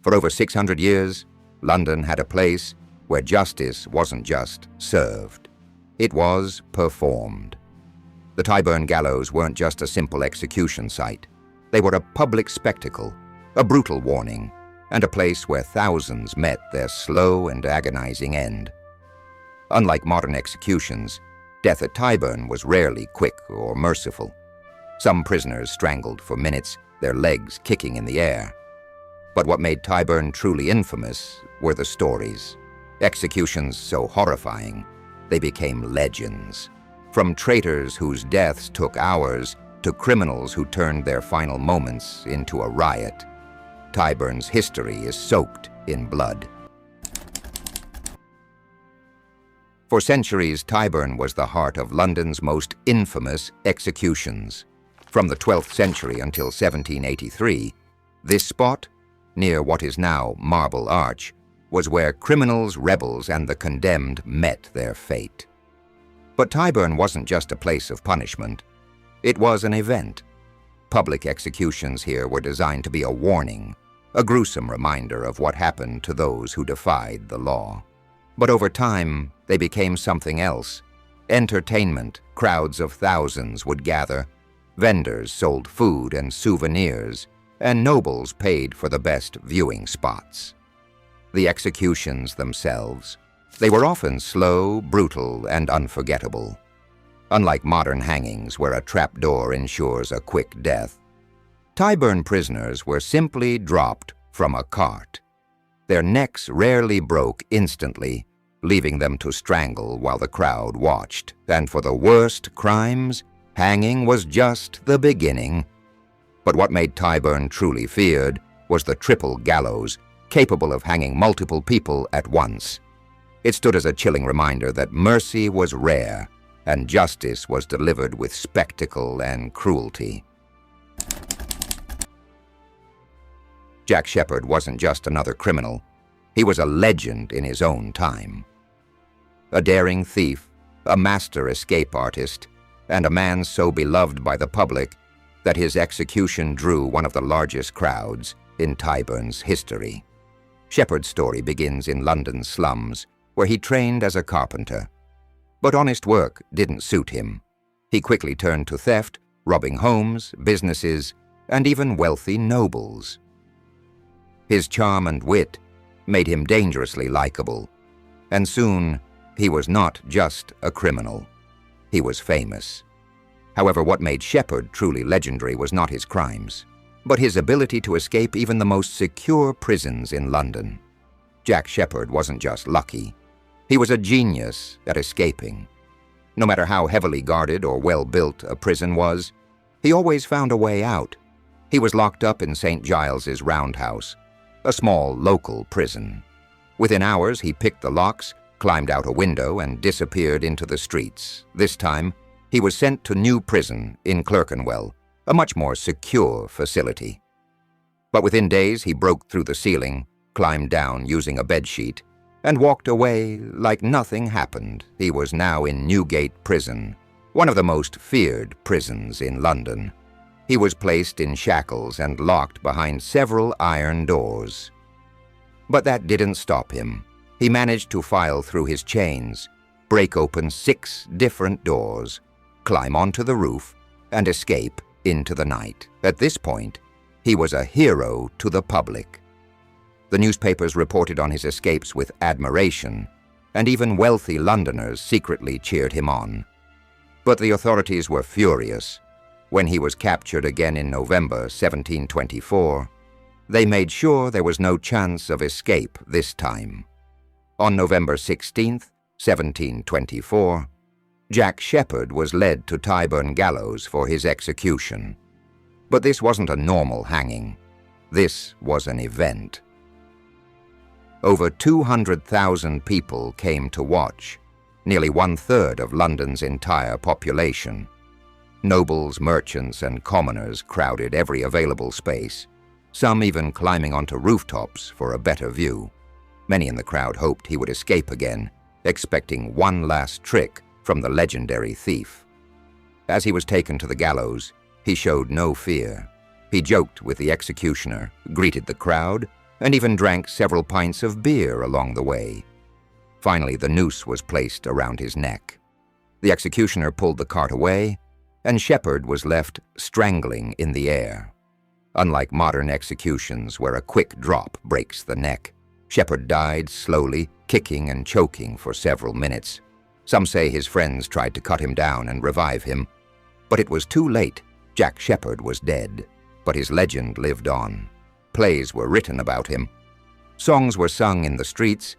For over 600 years, London had a place where justice wasn't just served. It was performed. The Tyburn Gallows weren't just a simple execution site. They were a public spectacle, a brutal warning, and a place where thousands met their slow and agonizing end. Unlike modern executions, death at Tyburn was rarely quick or merciful. Some prisoners strangled for minutes, their legs kicking in the air. But what made Tyburn truly infamous were the stories. Executions so horrifying, they became legends. From traitors whose deaths took hours to criminals who turned their final moments into a riot, Tyburn's history is soaked in blood. For centuries, Tyburn was the heart of London's most infamous executions. From the 12th century until 1783, this spot, near what is now Marble Arch, was where criminals, rebels, and the condemned met their fate. But Tyburn wasn't just a place of punishment. It was an event. Public executions here were designed to be a warning, a gruesome reminder of what happened to those who defied the law. But over time, they became something else. Entertainment, crowds of thousands would gather. Vendors sold food and souvenirs, and nobles paid for the best viewing spots. The executions themselves, they were often slow, brutal, and unforgettable. Unlike modern hangings where a trapdoor ensures a quick death, Tyburn prisoners were simply dropped from a cart. Their necks rarely broke instantly, leaving them to strangle while the crowd watched. And for the worst crimes, hanging was just the beginning. But what made Tyburn truly feared was the triple gallows, capable of hanging multiple people at once. It stood as a chilling reminder that mercy was rare and justice was delivered with spectacle and cruelty. Jack Sheppard wasn't just another criminal. He was a legend in his own time. A daring thief, a master escape artist, and a man so beloved by the public that his execution drew one of the largest crowds in Tyburn's history. Sheppard's story begins in London's slums, where he trained as a carpenter. But honest work didn't suit him. He quickly turned to theft, robbing homes, businesses, and even wealthy nobles. His charm and wit made him dangerously likable, and soon he was not just a criminal. He was famous. However, what made Sheppard truly legendary was not his crimes, but his ability to escape even the most secure prisons in London. Jack Sheppard wasn't just lucky. He was a genius at escaping. No matter how heavily guarded or well-built a prison was, he always found a way out. He was locked up in St. Giles's Roundhouse, a small local prison. Within hours, he picked the locks, climbed out a window, and disappeared into the streets. This time, he was sent to New Prison in Clerkenwell, a much more secure facility. But within days, he broke through the ceiling, climbed down using a bedsheet, and walked away like nothing happened. He was now in Newgate Prison, one of the most feared prisons in London. He was placed in shackles and locked behind several iron doors. But that didn't stop him. He managed to file through his chains, break open 6 different doors, climb onto the roof, and escape into the night. At this point, he was a hero to the public. The newspapers reported on his escapes with admiration, and even wealthy Londoners secretly cheered him on. But the authorities were furious. When he was captured again in November 1724, they made sure there was no chance of escape this time. On November 16th, 1724, Jack Sheppard was led to Tyburn Gallows for his execution. But this wasn't a normal hanging. This was an event. Over 200,000 people came to watch, nearly 1/3 of London's entire population. Nobles, merchants, and commoners crowded every available space, some even climbing onto rooftops for a better view. Many in the crowd hoped he would escape again, expecting one last trick from the legendary thief. As he was taken to the gallows, he showed no fear. He joked with the executioner, greeted the crowd, and even drank several pints of beer along the way. Finally, the noose was placed around his neck. The executioner pulled the cart away, and Sheppard was left strangling in the air. Unlike modern executions where a quick drop breaks the neck, Sheppard died slowly, kicking and choking for several minutes. Some say his friends tried to cut him down and revive him, but it was too late. Jack Sheppard was dead, but his legend lived on. Plays were written about him. Songs were sung in the streets,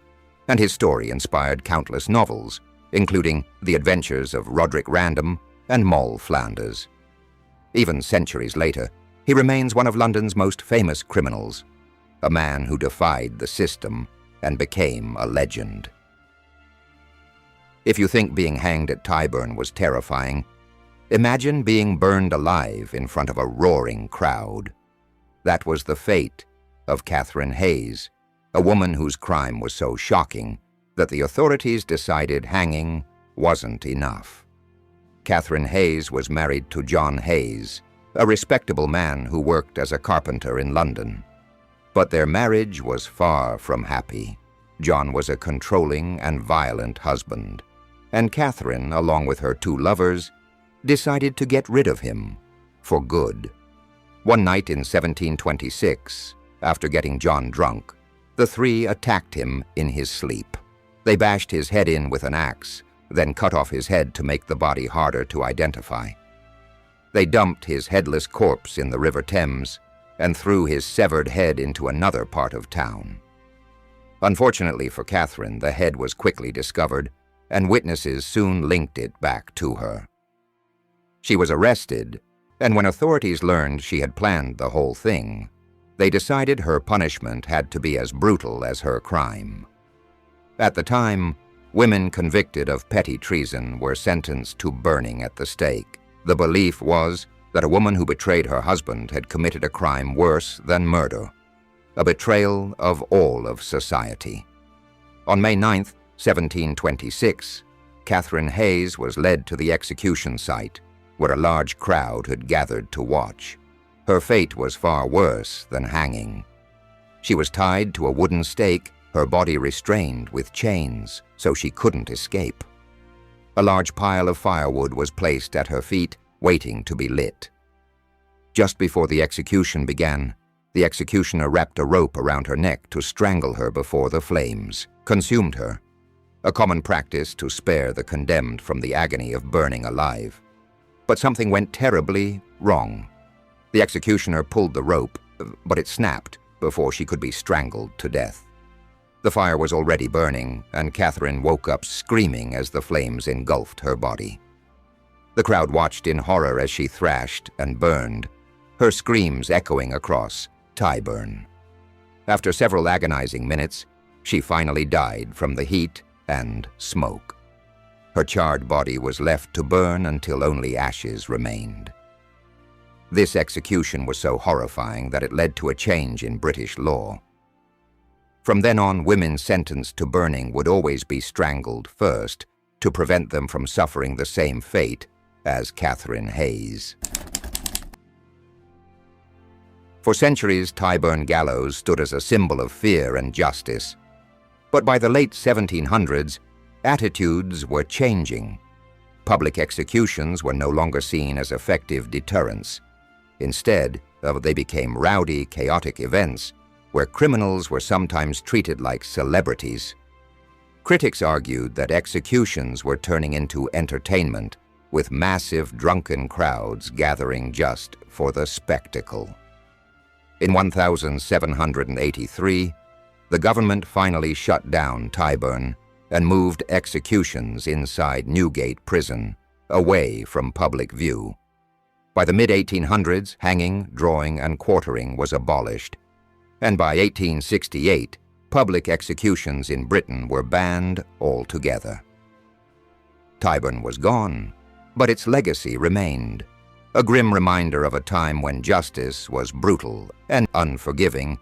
and his story inspired countless novels, including The Adventures of Roderick Random and Moll Flanders. Even centuries later, he remains one of London's most famous criminals, a man who defied the system and became a legend. If you think being hanged at Tyburn was terrifying, imagine being burned alive in front of a roaring crowd. That was the fate of Catherine Hayes, a woman whose crime was so shocking that the authorities decided hanging wasn't enough. Catherine Hayes was married to John Hayes, a respectable man who worked as a carpenter in London. But their marriage was far from happy. John was a controlling and violent husband, and Catherine, along with her two lovers, decided to get rid of him for good. One night in 1726, after getting John drunk, the three attacked him in his sleep. They bashed his head in with an axe, then cut off his head to make the body harder to identify. They dumped his headless corpse in the River Thames and threw his severed head into another part of town. Unfortunately for Catherine, the head was quickly discovered, and witnesses soon linked it back to her. She was arrested, and when authorities learned she had planned the whole thing, they decided her punishment had to be as brutal as her crime. At the time, women convicted of petty treason were sentenced to burning at the stake. The belief was that a woman who betrayed her husband had committed a crime worse than murder, a betrayal of all of society. On May 9, 1726, Catherine Hayes was led to the execution site, where a large crowd had gathered to watch. Her fate was far worse than hanging. She was tied to a wooden stake, her body restrained with chains so she couldn't escape. A large pile of firewood was placed at her feet, waiting to be lit. Just before the execution began, the executioner wrapped a rope around her neck to strangle her before the flames consumed her, a common practice to spare the condemned from the agony of burning alive. But something went terribly wrong. The executioner pulled the rope, but it snapped before she could be strangled to death. The fire was already burning, and Catherine woke up screaming as the flames engulfed her body. The crowd watched in horror as she thrashed and burned, her screams echoing across Tyburn. After several agonizing minutes, she finally died from the heat and smoke. Her charred body was left to burn until only ashes remained. This execution was so horrifying that it led to a change in British law. From then on, women sentenced to burning would always be strangled first to prevent them from suffering the same fate as Catherine Hayes. For centuries, Tyburn Gallows stood as a symbol of fear and justice. But by the late 1700s, attitudes were changing. Public executions were no longer seen as effective deterrents. Instead, they became rowdy, chaotic events where criminals were sometimes treated like celebrities. Critics argued that executions were turning into entertainment, with massive drunken crowds gathering just for the spectacle. In 1783, the government finally shut down Tyburn and moved executions inside Newgate Prison, away from public view. By the mid-1800s, hanging, drawing, and quartering was abolished, and by 1868, public executions in Britain were banned altogether. Tyburn was gone, but its legacy remained, a grim reminder of a time when justice was brutal and unforgiving,